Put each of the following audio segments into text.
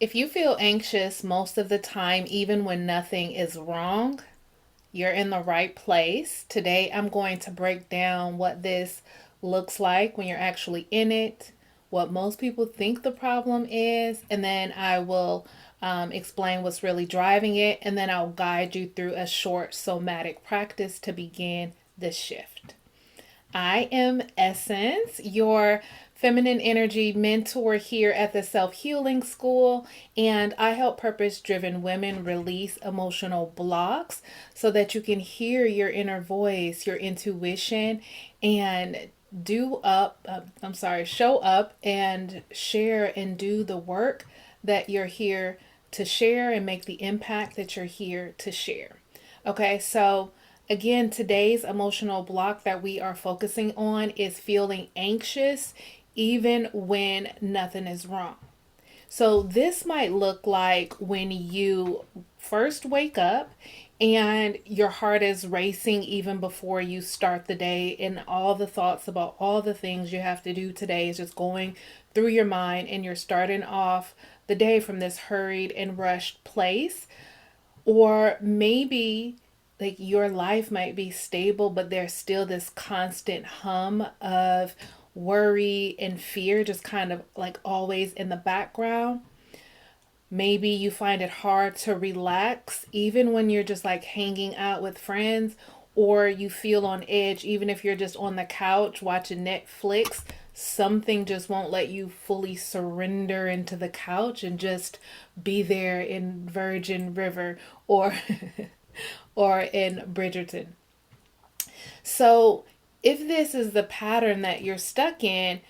If you feel anxious most of the time, even when nothing is wrong, you're in the right place. Today, I'm going to break down what this looks like when you're actually in it, what most people think the problem is, and then I will explain what's really driving it, and then I'll guide you through a short somatic practice to begin this shift. I am Essence, your feminine energy mentor here at the Self Healing School, and I help purpose driven women release emotional blocks so that you can hear your inner voice, your intuition, and show up and share and do the work that you're here to share and make the impact that you're here to share. Okay, so again, today's emotional block that we are focusing on is feeling anxious even when nothing is wrong. So, this might look like when you first wake up and your heart is racing even before you start the day, and all the thoughts about all the things you have to do today is just going through your mind, and you're starting off the day from this hurried and rushed place. Or maybe like your life might be stable, but there's still this constant hum of worry and fear just kind of like always in the background. Maybe you find it hard to relax even when you're just like hanging out with friends, or you feel on edge even if you're just on the couch watching Netflix. Something just won't let you fully surrender into the couch and just be there in Virgin River or or in Bridgerton. So, if this is the pattern that you're stuck in,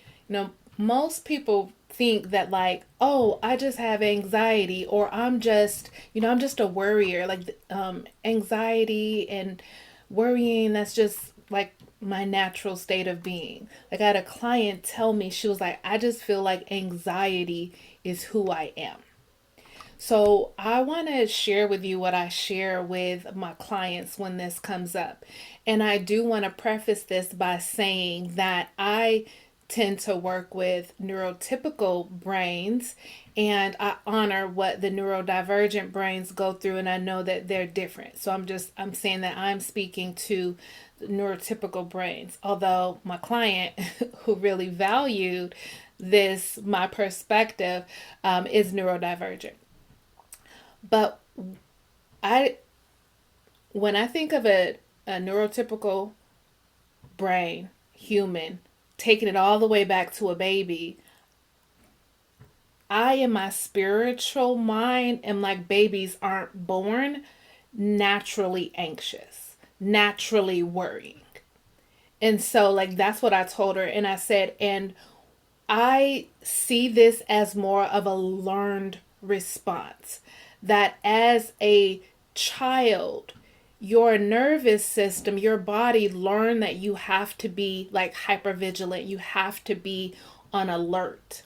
most people think that like, oh, I just have anxiety, or I'm just a worrier. Like anxiety and worrying, that's just like my natural state of being. Like I had a client tell me, she was like, I just feel like anxiety is who I am. So, I want to share with you what I share with my clients when this comes up. And I do want to preface this by saying that I tend to work with neurotypical brains, and I honor what the neurodivergent brains go through, and I know that they're different. So I'm saying that I'm speaking to neurotypical brains. Although my client who really valued this my perspective is neurodivergent. But I when I think of a neurotypical brain, human, taking it all the way back to a baby, I in my spiritual mind am like babies aren't born naturally anxious, naturally worrying. And so like that's what I told her, and I said, and I see this as more of a learned response. That as a child, your nervous system, your body learned that you have to be like hyper vigilant, you have to be on alert.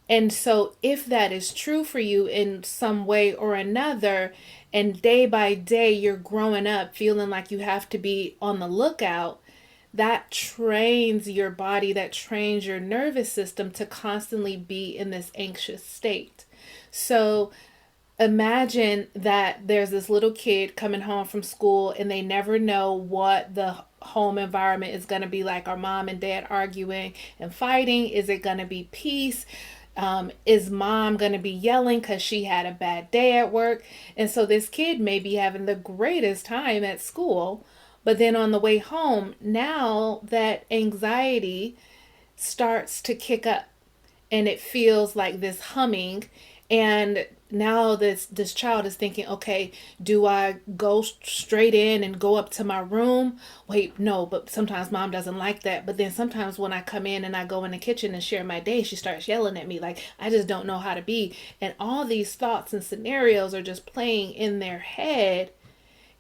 And so, if that is true for you in some way or another, and day by day you're growing up feeling like you have to be on the lookout, that trains your body, that trains your nervous system to constantly be in this anxious state. So, imagine that there's this little kid coming home from school and they never know what the home environment is going to be like. Are mom and dad arguing and fighting? Is it going to be peace? Is mom going to be yelling because she had a bad day at work? And so this kid may be having the greatest time at school, but then on the way home, now that anxiety starts to kick up and it feels like this humming. And now this child is thinking, okay, do I go straight in and go up to my room? Wait, no, but sometimes mom doesn't like that. But then sometimes when I come in and I go in the kitchen and share my day, she starts yelling at me like I just don't know how to be. And all these thoughts and scenarios are just playing in their head.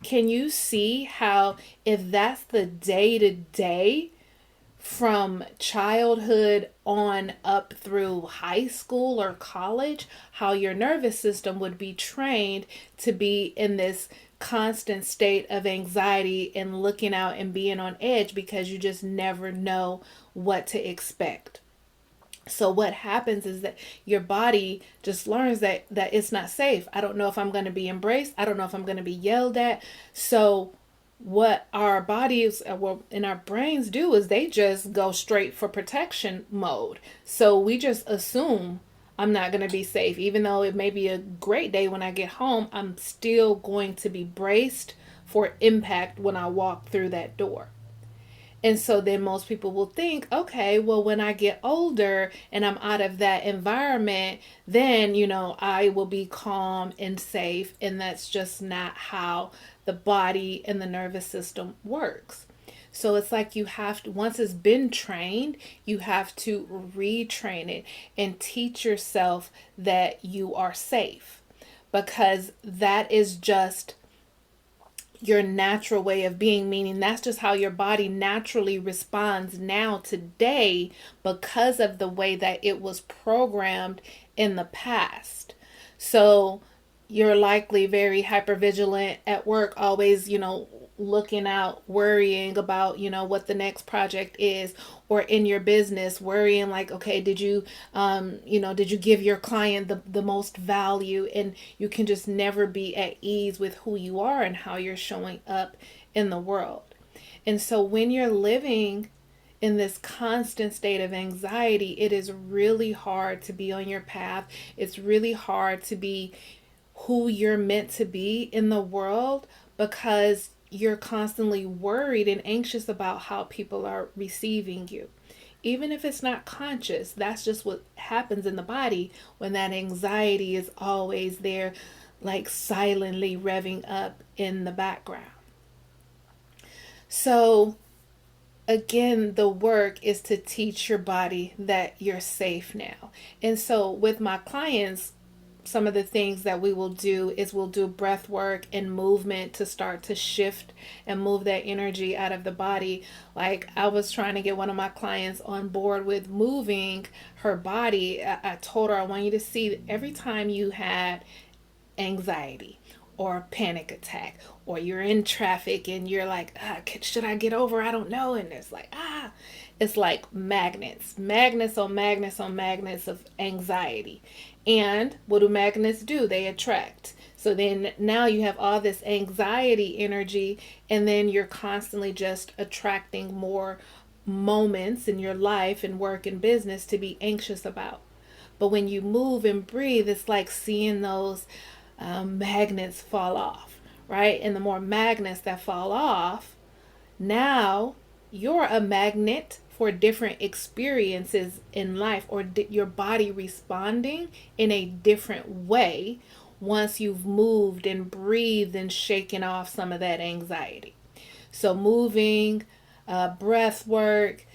Can you see how, if that's the day to day from childhood on up through high school or college, how your nervous system would be trained to be in this constant state of anxiety and looking out and being on edge because you just never know what to expect? So what happens is that your body just learns that it's not safe. I don't know if I'm going to be embraced. I don't know if I'm going to be yelled at. So what our bodies and our brains do is they just go straight for protection mode. So we just assume I'm not going to be safe. Even though it may be a great day when I get home, I'm still going to be braced for impact when I walk through that door. And so then most people will think, okay, well, when I get older and I'm out of that environment, then, I will be calm and safe. And that's just not how the body and the nervous system works. So it's like you have to, once it's been trained, you have to retrain it and teach yourself that you are safe, because that is just your natural way of being, meaning that's just how your body naturally responds now today because of the way that it was programmed in the past. So you're likely very hypervigilant at work, always, looking out, worrying about, what the next project is, or in your business, worrying like, okay, did you give your client the most value? And you can just never be at ease with who you are and how you're showing up in the world. And so when you're living in this constant state of anxiety, it is really hard to be on your path. It's really hard to be who you're meant to be in the world, because you're constantly worried and anxious about how people are receiving you. Even if it's not conscious, that's just what happens in the body when that anxiety is always there, like silently revving up in the background. So, again, the work is to teach your body that you're safe now. And so, with my clients, some of the things that we will do is we'll do breath work and movement to start to shift and move that energy out of the body. Like, I was trying to get one of my clients on board with moving her body. I told her, I want you to see every time you had anxiety or a panic attack, or you're in traffic and you're like, should I get over? I don't know. And it's like magnets on magnets on magnets of anxiety. And what do magnets do? They attract. So then now you have all this anxiety energy, and then you're constantly just attracting more moments in your life and work and business to be anxious about. But when you move and breathe, it's like seeing those magnets fall off, right? And the more magnets that fall off, now you're a magnet for different experiences in life, or your body responding in a different way once you've moved and breathed and shaken off some of that anxiety. So moving, breath work,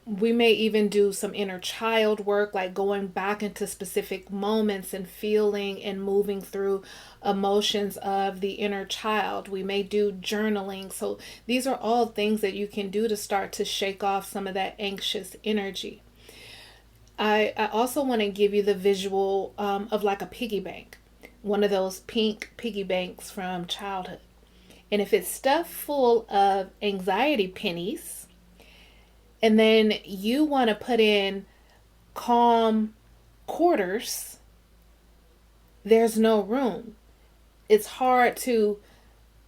we may even do some inner child work, like going back into specific moments and feeling and moving through emotions of the inner child. We may do journaling. So these are all things that you can do to start to shake off some of that anxious energy. I also want to give you the visual of like a piggy bank, one of those pink piggy banks from childhood. And if it's stuffed full of anxiety pennies, and then you want to put in calm quarters, there's no room. It's hard to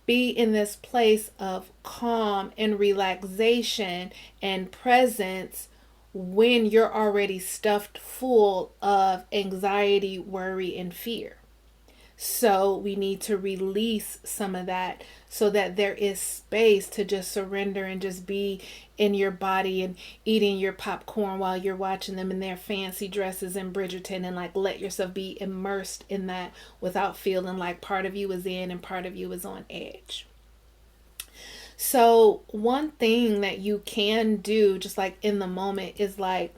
be in this place of calm and relaxation and presence when you're already stuffed full of anxiety, worry, and fear. So we need to release some of that so that there is space to just surrender and just be in your body and eating your popcorn while you're watching them in their fancy dresses in Bridgerton, and like let yourself be immersed in that without feeling like part of you is in and part of you is on edge. So one thing that you can do just like in the moment is like,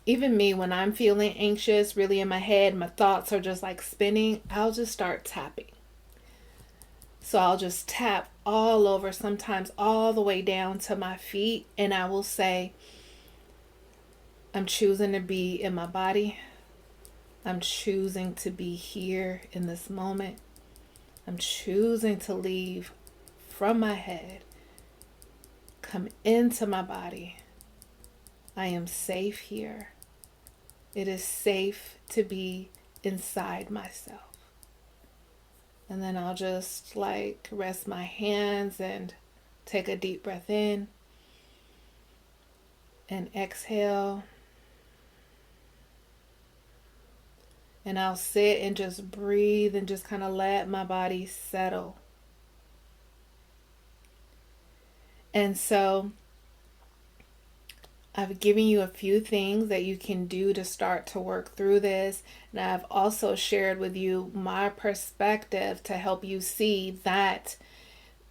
even me, when I'm feeling anxious, really in my head, my thoughts are just like spinning, I'll just start tapping. So I'll just tap all over, sometimes all the way down to my feet, and I will say, I'm choosing to be in my body. I'm choosing to be here in this moment. I'm choosing to leave from my head, come into my body, I am safe here. It is safe to be inside myself. And then I'll just like rest my hands and take a deep breath in and exhale. And I'll sit and just breathe and just kind of let my body settle. And so I've given you a few things that you can do to start to work through this. And I've also shared with you my perspective to help you see that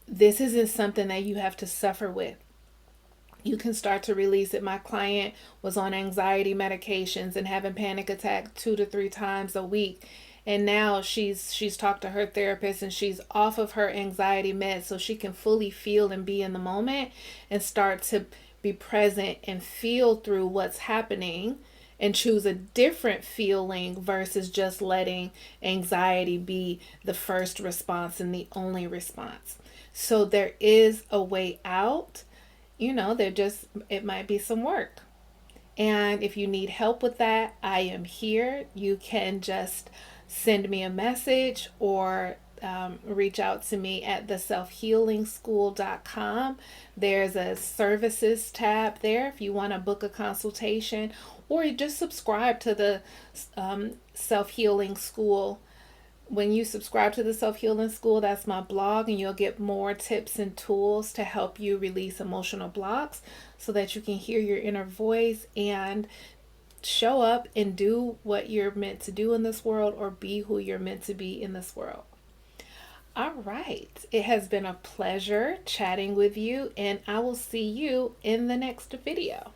this isn't something that you have to suffer with. You can start to release it. My client was on anxiety medications and having panic attacks 2 to 3 times a week. And now she's talked to her therapist and she's off of her anxiety meds so she can fully feel and be in the moment and start to be present and feel through what's happening and choose a different feeling versus just letting anxiety be the first response and the only response. So there is a way out. It might be some work. And if you need help with that, I am here. You can just send me a message or reach out to me at theselfhealingschool.com. There's a services tab there if you want to book a consultation, or you just subscribe to the Self Healing School. When you subscribe to the Self Healing School, that's my blog, and you'll get more tips and tools to help you release emotional blocks so that you can hear your inner voice and show up and do what you're meant to do in this world, or be who you're meant to be in this world. All right. It has been a pleasure chatting with you, and I will see you in the next video.